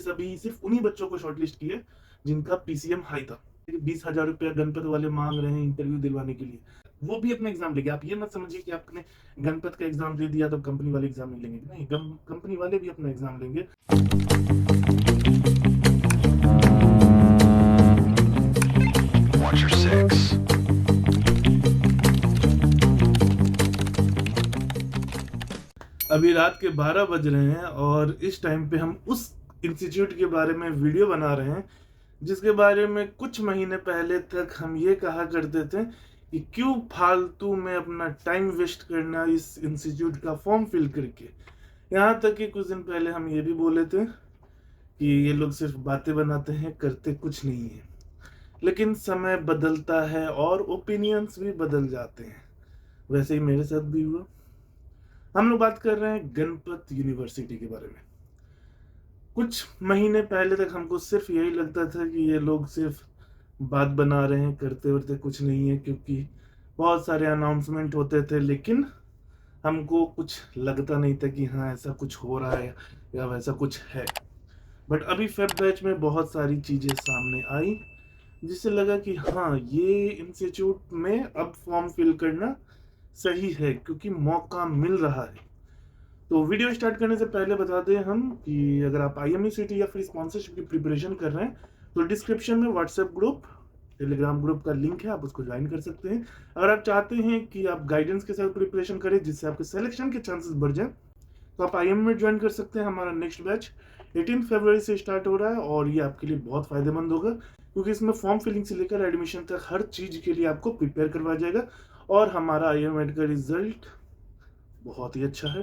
अभी सिर्फ उन्हीं बच्चों को शॉर्टलिस्ट किए जिनका पीसीएम हाई था। 20,000 रुपया गणपत वाले मांग रहे हैं इंटरव्यू दिलवाने के लिए। वो भी अपना एग्जाम लेंगे। आप ये मत समझिए कि आपने गणपत का एग्जाम दे दिया तो कंपनी वाले एग्जाम नहीं लेंगे। नहीं, कंपनी वाले भी अपना एग्जाम लेंगे। अभी रात के 12 बज रहे हैं और इस टाइम पे हम उस इंस्टीट्यूट के बारे में वीडियो बना रहे हैं जिसके बारे में कुछ महीने पहले तक हम ये कहा करते थे कि क्यों फालतू में अपना टाइम वेस्ट करना इस इंस्टीट्यूट का फॉर्म फिल करके। यहाँ तक कि कुछ दिन पहले हम ये भी बोले थे कि ये लोग सिर्फ बातें बनाते हैं, करते कुछ नहीं है। लेकिन समय बदलता है और ओपिनियंस भी बदल जाते हैं। वैसे ही मेरे साथ भी हुआ। हम लोग बात कर रहे हैं गणपत यूनिवर्सिटी के बारे में। कुछ महीने पहले तक हमको सिर्फ यही लगता था कि ये लोग सिर्फ बात बना रहे हैं, करते वरते कुछ नहीं है, क्योंकि बहुत सारे अनाउंसमेंट होते थे लेकिन हमको कुछ लगता नहीं था कि हाँ ऐसा कुछ हो रहा है या वैसा कुछ है। बट अभी फेब बैच में बहुत सारी चीज़ें सामने आई जिससे लगा कि हाँ ये इंस्टीट्यूट में अब फॉर्म फिल करना सही है क्योंकि मौका मिल रहा है। तो वीडियो स्टार्ट करने से पहले बता दें हम कि अगर आप IMUCT या फिर स्पॉन्सरशिप की प्रिपरेशन कर रहे हैं तो डिस्क्रिप्शन में व्हाट्सएप ग्रुप, टेलीग्राम ग्रुप का लिंक है, आप उसको ज्वाइन कर सकते हैं। अगर आप चाहते हैं कि आप गाइडेंस के साथ प्रिपरेशन करें जिससे आपके सिलेक्शन के चांसेस बढ़ जाए तो आप IM में ज्वाइन कर सकते हैं। हमारा नेक्स्ट बैच 18 फरवरी से स्टार्ट हो रहा है और ये आपके लिए बहुत फायदेमंद होगा क्योंकि इसमें फॉर्म फिलिंग से लेकर एडमिशन तक हर चीज़ के लिए आपको प्रिपेयर करवाया जाएगा और हमारा IM का रिजल्ट बहुत ही अच्छा है।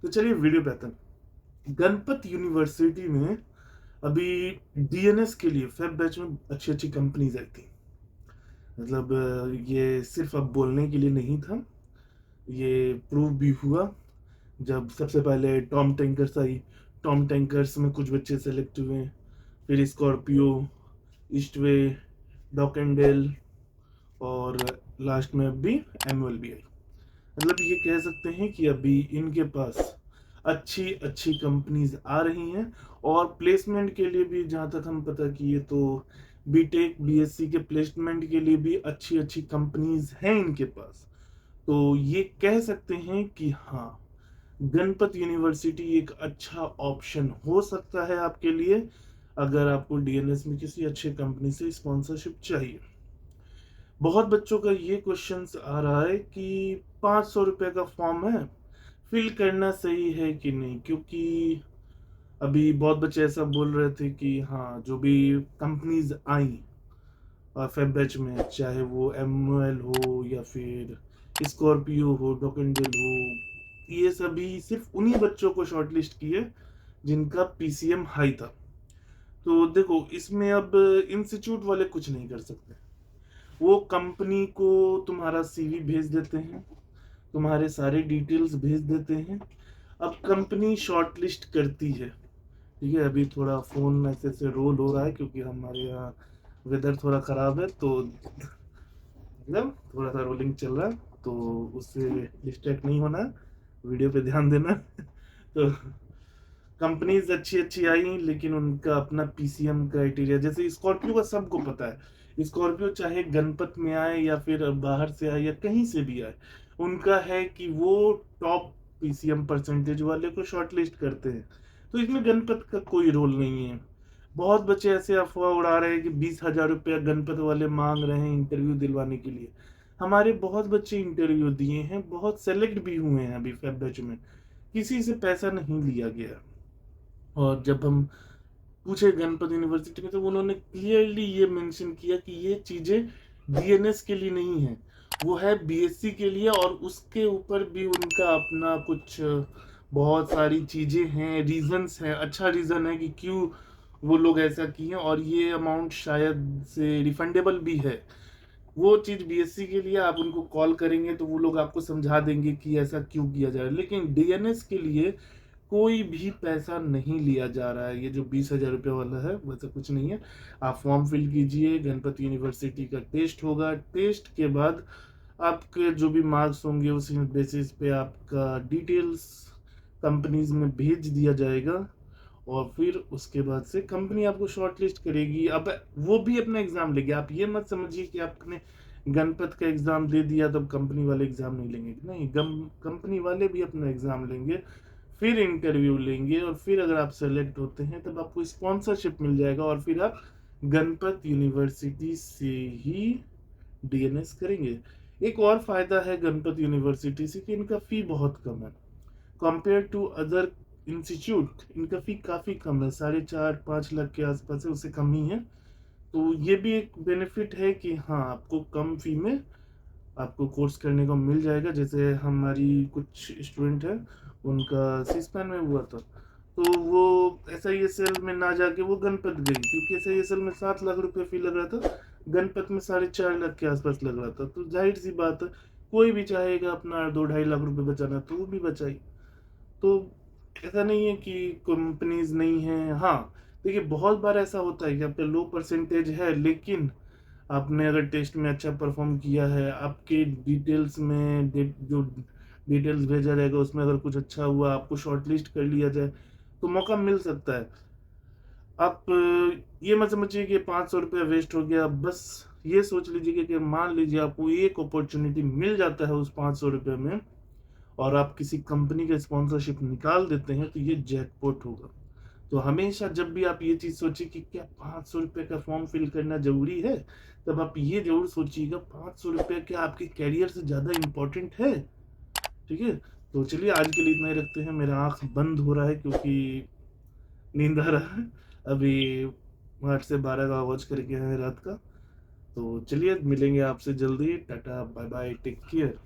तो चलिए वीडियो पे आते हैं। गणपत यूनिवर्सिटी में अभी DNS के लिए फेब बैच में अच्छी अच्छी कंपनीज आई थी। मतलब ये सिर्फ अब बोलने के लिए नहीं था, ये प्रूव भी हुआ जब सबसे पहले टॉम टैंकर्स आई। टॉम टैंकर्स में कुछ बच्चे सेलेक्ट हुए, फिर स्कॉर्पियो, ईस्टवे, डॉकेंडेल और लास्ट में भी एनुअल भी आई। मतलब ये कह सकते हैं कि अभी इनके पास अच्छी अच्छी कंपनीज आ रही हैं और प्लेसमेंट के लिए भी, जहाँ तक हम पता किए तो बीटेक BSc के प्लेसमेंट के लिए भी अच्छी अच्छी कंपनीज हैं इनके पास। तो ये कह सकते हैं कि हाँ गणपत यूनिवर्सिटी एक अच्छा ऑप्शन हो सकता है आपके लिए अगर आपको DNS में किसी अच्छे कंपनी से स्पॉन्सरशिप चाहिए। बहुत बच्चों का ये क्वेश्चन आ रहा है कि 500 रुपये का फॉर्म है, फिल करना सही है कि नहीं, क्योंकि अभी बहुत बच्चे ऐसा बोल रहे थे कि हाँ जो भी कंपनीज आई फेब बैच में, चाहे वो MOL हो या फिर स्कॉर्पियो हो, डॉकेंडेल हो, ये सभी सिर्फ उन्हीं बच्चों को शॉर्टलिस्ट किए जिनका PCM हाई था। तो देखो इसमें अब इंस्टीट्यूट वाले कुछ नहीं कर सकते। वो कंपनी को तुम्हारा CV भेज देते हैं, तुम्हारे सारे डिटेल्स भेज देते हैं। अब कंपनी शॉर्टलिस्ट करती है। ठीक है, अभी थोड़ा फ़ोन ऐसे से रोल हो रहा है क्योंकि हमारे यहाँ वेदर थोड़ा ख़राब है, तो मतलब थोड़ा सा रोलिंग चल रहा है, तो उससे डिस्ट्रैक्ट नहीं होना, वीडियो पे ध्यान देना। तो कंपनीज अच्छी अच्छी आई लेकिन उनका अपना PCM क्राइटेरिया, जैसे स्कॉर्पियो का सबको पता है। स्कॉर्पियो चाहे गणपत में आए या फिर बाहर से आए या कहीं से भी आए, उनका है कि वो टॉप PCM परसेंटेज वाले को शॉर्टलिस्ट करते हैं। तो इसमें गणपत का कोई रोल नहीं है। बहुत बच्चे ऐसे अफवाह उड़ा रहे हैं कि 20,000 रुपया गणपत वाले मांग रहे हैं इंटरव्यू दिलवाने के लिए। हमारे बहुत बच्चे इंटरव्यू दिए हैं, बहुत सेलेक्ट भी हुए हैं अभी फेब बैच में, किसी से पैसा नहीं लिया गया। और जब हम पूछे गणपत यूनिवर्सिटी में तो उन्होंने क्लियरली ये मेंशन किया कि ये चीज़ें DNS के लिए नहीं है, वो है BSc के लिए, और उसके ऊपर भी उनका अपना कुछ बहुत सारी चीज़ें हैं, रीजंस हैं। अच्छा रीज़न है कि क्यों वो लोग ऐसा किए और ये अमाउंट शायद से रिफंडेबल भी है। वो चीज़ BSc के लिए आप उनको कॉल करेंगे तो वो लोग आपको समझा देंगे कि ऐसा क्यों किया जा रहा है, लेकिन DNS के लिए कोई भी पैसा नहीं लिया जा रहा है। ये जो 20,000 रुपये वाला है वैसा कुछ नहीं है। आप फॉर्म फिल कीजिए, गणपत यूनिवर्सिटी का टेस्ट होगा, टेस्ट के बाद आपके जो भी मार्क्स होंगे उसी बेसिस पे आपका डिटेल्स कंपनीज में भेज दिया जाएगा और फिर उसके बाद से कंपनी आपको शॉर्ट लिस्ट करेगी। अब वो भी अपना एग्जाम लेगी, आप ये मत समझिए कि आपने गणपत का एग्जाम दे दिया तब कंपनी वाले एग्जाम नहीं लेंगे, नहीं, कंपनी वाले भी अपना एग्जाम लेंगे, फिर इंटरव्यू लेंगे, और फिर अगर आप सेलेक्ट होते हैं तब आपको स्पॉन्सरशिप मिल जाएगा, और फिर आप गणपत यूनिवर्सिटी से ही डीएनएस करेंगे। एक और फायदा है गणपत यूनिवर्सिटी से कि इनका फी बहुत कम है कंपेयर टू अदर इंस्टीट्यूट। इनका फी काफ़ी कम है, 4.5-5 लाख के आसपास है, उससे कम ही है। तो ये भी एक बेनिफिट है कि हाँ, आपको कम फी में आपको कोर्स करने को मिल जाएगा। जैसे हमारी कुछ स्टूडेंट है, उनका सीस्पैन में हुआ था, तो वो SISL में ना जाके वो गणपत गई, क्योंकि SISL में 7 लाख रुपए फी लग रहा था, गणपत में 4.5 लाख के आसपास लग रहा था। तो जाहिर सी बात है, कोई भी चाहेगा अपना 2-2.5 लाख रुपए बचाना तो वो भी बचाई। तो ऐसा नहीं है कि कंपनीज नहीं है। हाँ, देखिए बहुत बार ऐसा होता है कि आपका लो परसेंटेज है, लेकिन आपने अगर टेस्ट में अच्छा परफॉर्म किया है, आपके डिटेल्स में जो डिटेल्स भेजा जाएगा उसमें अगर कुछ अच्छा हुआ, आपको शॉर्टलिस्ट कर लिया जाए, तो मौका मिल सकता है। आप ये मत समझिए कि 500 रुपया वेस्ट हो गया। बस ये सोच लीजिए कि मान लीजिए आपको एक अपॉर्चुनिटी मिल जाता है उस 500 रुपये में, और आप किसी कंपनी का स्पॉन्सरशिप निकाल देते हैं, तो ये जैकपॉट होगा। तो हमेशा जब भी आप ये चीज़ सोचिए कि क्या 500 रुपये का फॉर्म फिल करना जरूरी है, तब आप ये जरूर सोचिएगा 500 रुपये क्या आपके कैरियर से ज़्यादा इम्पोर्टेंट है। ठीक है, तो चलिए आज के लिए इतना ही रखते हैं। मेरा आँख बंद हो रहा है क्योंकि नींद आ रहा है। अभी 8 से 12 का वॉच करके हैं रात का। तो चलिए मिलेंगे आपसे जल्दी। Tata bye bye, take care.